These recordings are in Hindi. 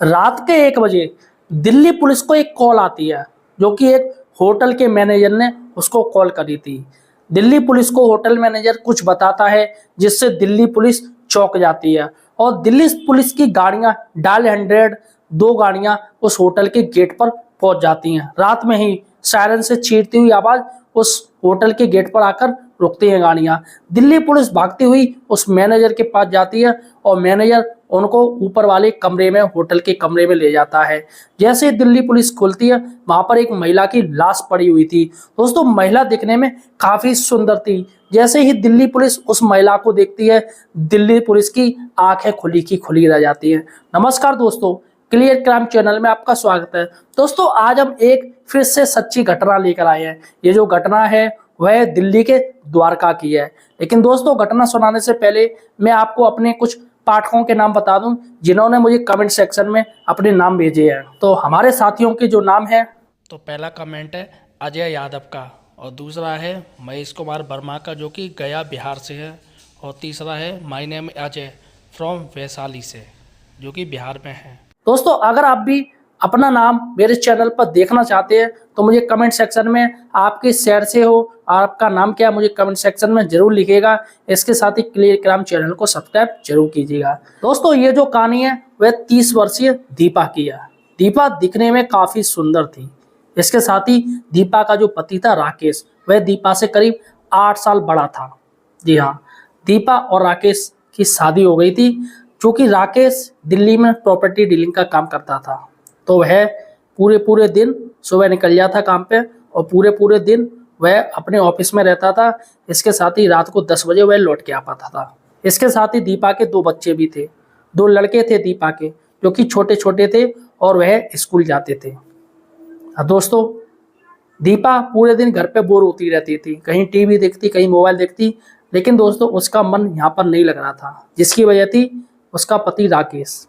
रात के 1 बजे दिल्ली पुलिस को एक कॉल आती है, जो कि एक होटल के मैनेजर ने उसको कॉल करी थी। दिल्ली पुलिस को होटल मैनेजर कुछ बताता है, जिससे दिल्ली पुलिस चौंक जाती है और दिल्ली पुलिस की गाड़ियां डायल 100 2 गाड़ियां उस होटल के गेट पर पहुंच जाती हैं। रात में ही सायरन से चीरती हुई आवाज उस होटल के गेट पर आकर रुकती हैं गाड़ियां। दिल्ली पुलिस भागती हुई उस मैनेजर के पास जाती है और मैनेजर उनको ऊपर वाले कमरे में, होटल के कमरे में ले जाता है। जैसे ही दिल्ली पुलिस खुलती है, वहां पर एक महिला की लाश पड़ी हुई थी। दोस्तों, महिला दिखने में काफी सुंदर थी। जैसे ही दिल्ली पुलिस उस महिला को देखती है, दिल्ली पुलिस की आंखें खुली की खुली रह जाती है। नमस्कार दोस्तों, क्लियर क्राइम चैनल में आपका स्वागत है। दोस्तों, आज हम एक फिर से सच्ची घटना लेकर आए हैं। ये जो घटना है वह दिल्ली के द्वारका की है। लेकिन दोस्तों, घटना सुनाने से पहले मैं आपको अपने कुछ पाठकों के नाम बता दूं, जिन्होंने मुझे कमेंट सेक्शन में अपने नाम भेजे हैं। तो हमारे साथियों के जो नाम है, तो पहला कमेंट है अजय यादव का, और दूसरा है महेश कुमार वर्मा का, जो कि गया बिहार से है, और तीसरा है my name Ajay from Vaishali से, जो कि बिहार में है। दोस्तों, अगर आप भी अपना नाम मेरे चैनल पर देखना चाहते हैं तो मुझे कमेंट सेक्शन में आपके शहर से हो, आपका नाम क्या है, मुझे कमेंट सेक्शन में जरूर लिखिएगा। इसके साथ ही क्लियर क्राइम चैनल को सब्सक्राइब जरूर कीजिएगा। दोस्तों, ये जो कहानी है वह 30 वर्षीय दीपा की है। दीपा दिखने में काफी सुंदर थी। इसके साथ ही दीपा का जो पति था राकेश, वह दीपा से करीब 8 साल बड़ा था। जी हाँ, दीपा और राकेश की शादी हो गई थी। चूंकि राकेश दिल्ली में प्रॉपर्टी डीलिंग का काम करता था, तो वह पूरे पूरे दिन सुबह निकल जाता काम पे और पूरे पूरे दिन वह अपने ऑफिस में रहता था। इसके साथ ही रात को 10 बजे वह लौट के आ पाता था। इसके साथ ही दीपा के 2 बच्चे भी थे। 2 लड़के थे दीपा के, जो कि छोटे छोटे थे और वह स्कूल जाते थे। अब दोस्तों, दीपा पूरे दिन घर पे बोर होती रहती थी, कहीं टीवी देखती, कहीं मोबाइल देखती। लेकिन दोस्तों, उसका मन यहाँ पर नहीं लग रहा था, जिसकी वजह थी उसका पति राकेश।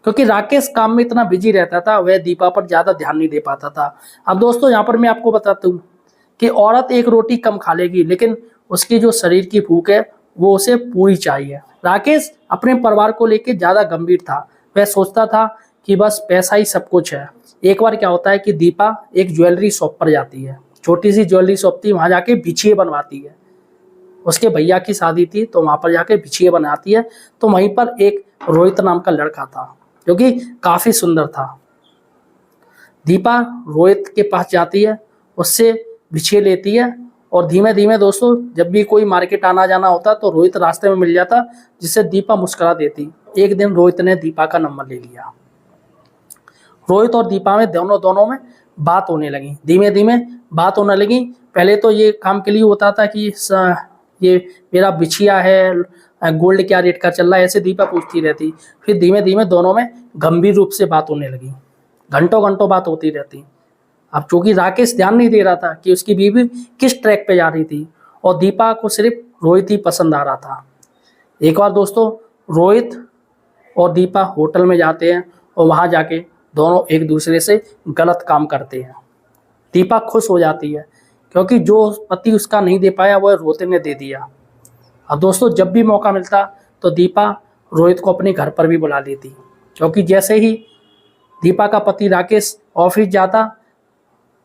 क्योंकि राकेश काम में इतना बिजी रहता था, वह दीपा पर ज्यादा ध्यान नहीं दे पाता था। अब दोस्तों, यहाँ पर मैं आपको बताता हूँ कि औरत एक रोटी कम खा लेगी, लेकिन उसकी जो शरीर की भूख है वो उसे पूरी चाहिए। राकेश अपने परिवार को लेकर ज्यादा गंभीर था। वह सोचता था कि बस पैसा ही सब कुछ है। एक बार क्या होता है कि दीपा एक ज्वेलरी शॉप पर जाती है। छोटी सी ज्वेलरी शॉप थी, वहां जाके बिछिए बनवाती है। उसके भैया की शादी थी, तो वहां पर जाके बिछिए बनाती है। तो वहीं पर एक रोहित नाम का लड़का था, जो कि काफी सुंदर था। दीपा रोहित के पास जाती है, उससे बिछिए लेती है और धीमे धीमे दोस्तों, जब भी कोई मार्केट आना जाना होता तो रोहित रास्ते में मिल जाता, जिससे दीपा मुस्कुरा देती। एक दिन रोहित ने दीपा का नंबर ले लिया। रोहित और दीपा में दोनों में बात होने लगी। धीमे धीमे बात होने लगी। पहले तो ये काम के लिए होता था कि ये मेरा बिछिया है, गोल्ड क्या रेट का चल रहा है, ऐसे दीपा पूछती रहती। फिर धीमे धीमे दोनों में गंभीर रूप से बात होने लगी। घंटों घंटों बात होती रहती। अब चूंकि राकेश ध्यान नहीं दे रहा था कि उसकी बीवी किस ट्रैक पे जा रही थी, और दीपा को सिर्फ रोहित ही पसंद आ रहा था। एक बार दोस्तों, रोहित और दीपा होटल में जाते हैं और वहां जाके दोनों एक दूसरे से गलत काम करते हैं। दीपा खुश हो जाती है, क्योंकि जो पति उसका नहीं दे पाया वह रोहित ने दे दिया। अब दोस्तों, जब भी मौका मिलता तो दीपा रोहित को अपने घर पर भी बुला लेती, क्योंकि जैसे ही दीपा का पति राकेश ऑफिस जाता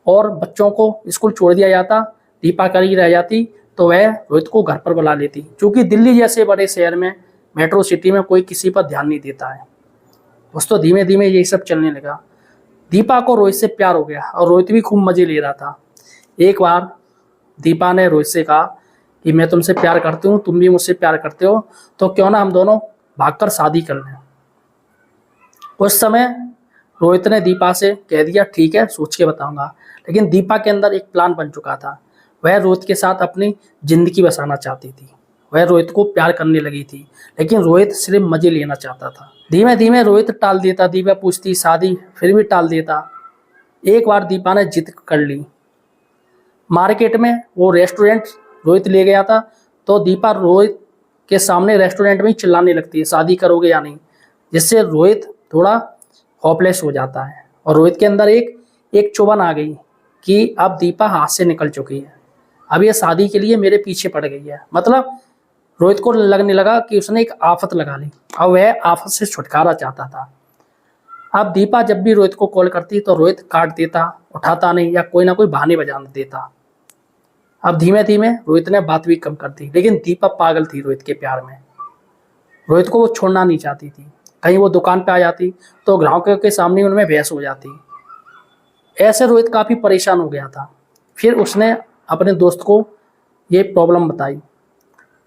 और बच्चों को स्कूल छोड़ दिया जाता, दीपा कर ही रह जाती, तो वह रोहित को घर पर बुला लेती। क्योंकि दिल्ली जैसे बड़े शहर में, मेट्रो सिटी में कोई किसी पर ध्यान नहीं देता है। दोस्तों, धीमे धीमे यही सब चलने लगा। दीपा को रोहित से प्यार हो गया और रोहित भी खूब मजे ले रहा था। एक बार दीपा ने रोहित से कहा कि मैं तुमसे प्यार करती हूँ, तुम भी मुझसे प्यार करते हो, तो क्यों ना हम दोनों भागकर शादी कर लें। उस समय रोहित ने दीपा से कह दिया, ठीक है, सोच के बताऊंगा। लेकिन दीपा के अंदर एक प्लान बन चुका था। वह रोहित के साथ अपनी जिंदगी बसाना चाहती थी। वह रोहित को प्यार करने लगी थी, लेकिन रोहित सिर्फ मजे लेना चाहता था। धीमे धीमे रोहित टाल देता, दीपा पूछती शादी, फिर भी टाल देता। एक बार दीपा ने जिद कर ली। मार्केट में वो रेस्टोरेंट रोहित ले गया था, तो दीपा रोहित के सामने रेस्टोरेंट में ही चिल्लाने लगती है, शादी करोगे या नहीं, जिससे रोहित थोड़ा होपलेस हो जाता है। और रोहित के अंदर एक चुभन आ गई कि अब दीपा हाथ से निकल चुकी है, अब ये शादी के लिए मेरे पीछे पड़ गई है। मतलब रोहित को लगने लगा कि उसने एक आफत लगा ली और वह आफत से छुटकारा चाहता था। अब दीपा जब भी रोहित को कॉल करती तो रोहित काट देता, उठाता नहीं या कोई ना कोई बहाने बजा देता। अब धीमे धीमे रोहित ने बात भी कम कर दी, लेकिन दीपा पागल थी रोहित के प्यार में। रोहित को वो छोड़ना नहीं चाहती थी। कहीं वो दुकान पे आ जाती तो ग्राहकों के सामने उनमें बहस हो जाती। ऐसे रोहित काफ़ी परेशान हो गया था। फिर उसने अपने दोस्त को ये प्रॉब्लम बताई।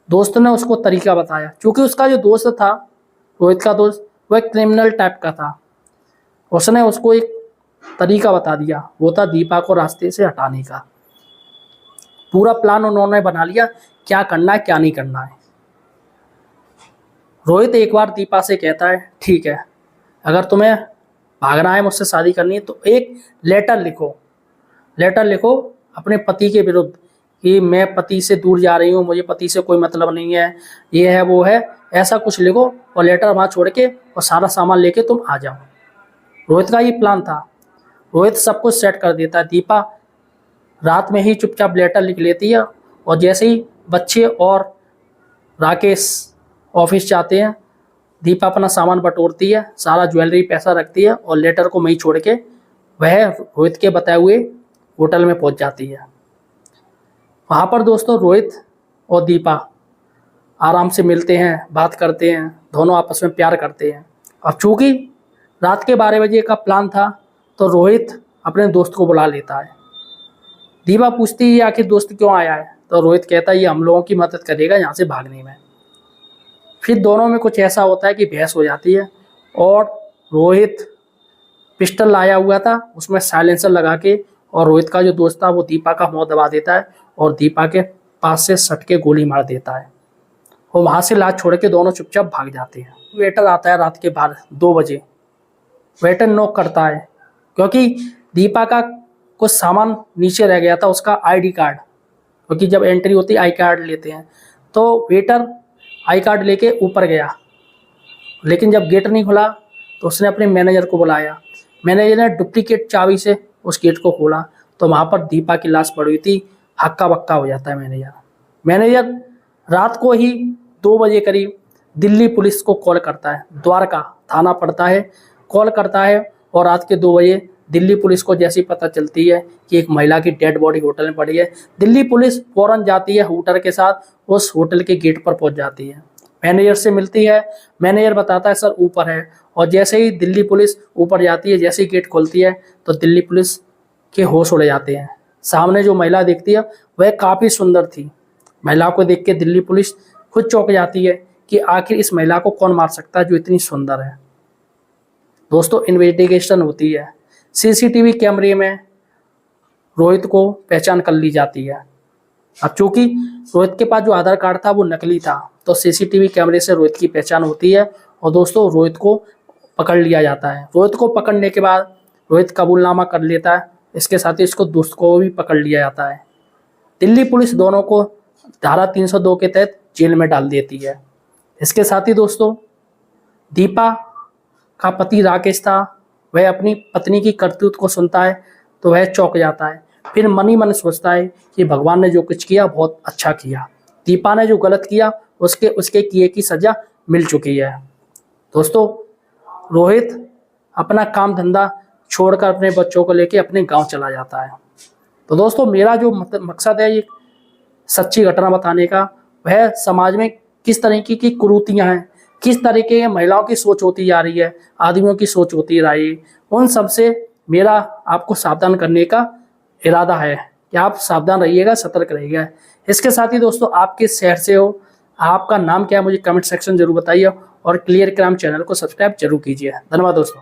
दोस्त ने उसको तरीका बताया, क्योंकि उसका जो दोस्त था, रोहित का दोस्त, वह क्रिमिनल टाइप का था। उसने उसको एक तरीका बता दिया, वो था दीपा को रास्ते से हटाने का। पूरा प्लान उन्होंने बना लिया, क्या करना है क्या नहीं करना है। रोहित एक बार दीपा से कहता है, ठीक है, अगर तुम्हें भागना है, मुझसे शादी करनी है, तो एक लेटर लिखो अपने पति के विरुद्ध कि मैं पति से दूर जा रही हूँ, मुझे पति से कोई मतलब नहीं है, ये है वो है, ऐसा कुछ लिखो और लेटर वहाँ छोड़ के और सारा सामान लेके तुम आ जाओ। रोहित का ये प्लान था। रोहित सब कुछ सेट कर देता है। दीपा रात में ही चुपचाप लेटर लिख लेती है और जैसे ही बच्चे और राकेश ऑफिस जाते हैं, दीपा अपना सामान बटोरती है, सारा ज्वेलरी पैसा रखती है और लेटर को वहीं छोड़ के वह रोहित के बताए हुए होटल में पहुंच जाती है। वहाँ पर दोस्तों रोहित और दीपा आराम से मिलते हैं, बात करते हैं, दोनों आपस में प्यार करते हैं। अब चूँकि रात के 12 बजे का प्लान था तो रोहित अपने दोस्त को बुला लेता है। दीपा पूछती है आखिर दोस्त क्यों आया है, तो रोहित कहता है ये हम लोगों की मदद करेगा यहाँ से भागने में। फिर दोनों में कुछ ऐसा होता है कि बहस हो जाती है और रोहित पिस्टल लाया हुआ था, उसमें साइलेंसर लगा के, और रोहित का जो दोस्त था वो दीपा का मुंह दबा देता है और दीपा के पास से सट के गोली मार देता है। और वहाँ से लाश छोड़ के दोनों चुपचाप भाग जाते हैं। वेटर आता है रात के 2 बजे। वेटर नॉक करता है क्योंकि दीपा का कुछ सामान नीचे रह गया था, उसका आईडी कार्ड, क्योंकि जब एंट्री होती है आई कार्ड लेते हैं। तो वेटर आई कार्ड लेके ऊपर गया, लेकिन जब गेट नहीं खुला तो उसने अपने मैनेजर को बुलाया। मैनेजर ने डुप्लीकेट चाबी से उस गेट को खोला तो वहाँ पर दीपा की लाश पड़ी हुई थी। हक्का बक्का हो जाता है मैनेजर रात को ही 2 बजे करीब दिल्ली पुलिस को कॉल करता है। द्वारका थाना पड़ता है, कॉल करता है और रात के 2 बजे दिल्ली पुलिस को जैसी पता चलती है कि एक महिला की डेड बॉडी होटल में पड़ी है, दिल्ली पुलिस फौरन जाती है हूटर के साथ, उस होटल के गेट पर पहुंच जाती है। मैनेजर से मिलती है। मैनेजर बताता है सर ऊपर है, और जैसे ही दिल्ली पुलिस ऊपर जाती है, जैसे ही गेट खोलती है तो दिल्ली पुलिस के होश उड़ जाते हैं। सामने जो महिला दिखती है वह काफ़ी सुंदर थी। महिला को देख के दिल्ली पुलिस खुद चौंक जाती है कि आखिर इस महिला को कौन मार सकता है जो इतनी सुंदर है। दोस्तों इन्वेस्टिगेशन होती है। सीसीटीवी कैमरे में रोहित को पहचान कर ली जाती है। अब चूंकि रोहित के पास जो आधार कार्ड था वो नकली था, तो सीसीटीवी कैमरे से रोहित की पहचान होती है और दोस्तों रोहित को पकड़ लिया जाता है। रोहित को पकड़ने के बाद रोहित कबूलनामा कर लेता है, इसके साथ ही इसको दोस्त को भी पकड़ लिया जाता है। दिल्ली पुलिस दोनों को धारा 302 के तहत जेल में डाल देती है। इसके साथ ही दोस्तों दीपा का पति राकेश था, वह अपनी पत्नी की करतूत को सुनता है तो वह चौंक जाता है। फिर मन ही मन सोचता है कि भगवान ने जो कुछ किया बहुत अच्छा किया, दीपा ने जो गलत किया उसके किए की सजा मिल चुकी है। दोस्तों रोहित अपना काम धंधा छोड़कर अपने बच्चों को लेकर अपने गांव चला जाता है। तो दोस्तों मेरा जो मकसद है ये सच्ची घटना बताने का, वह समाज में किस तरीके की कुरीतियाँ हैं, किस तरीके की महिलाओं की सोच होती जा रही है, आदमियों की सोच होती जा रही है, उन सब से मेरा आपको सावधान करने का इरादा है कि आप सावधान रहिएगा, सतर्क रहिएगा। इसके साथ ही दोस्तों आप किस शहर से हो, आपका नाम क्या है, मुझे कमेंट सेक्शन जरूर बताइए और क्लियर क्राइम चैनल को सब्सक्राइब जरूर कीजिए। धन्यवाद दोस्तों।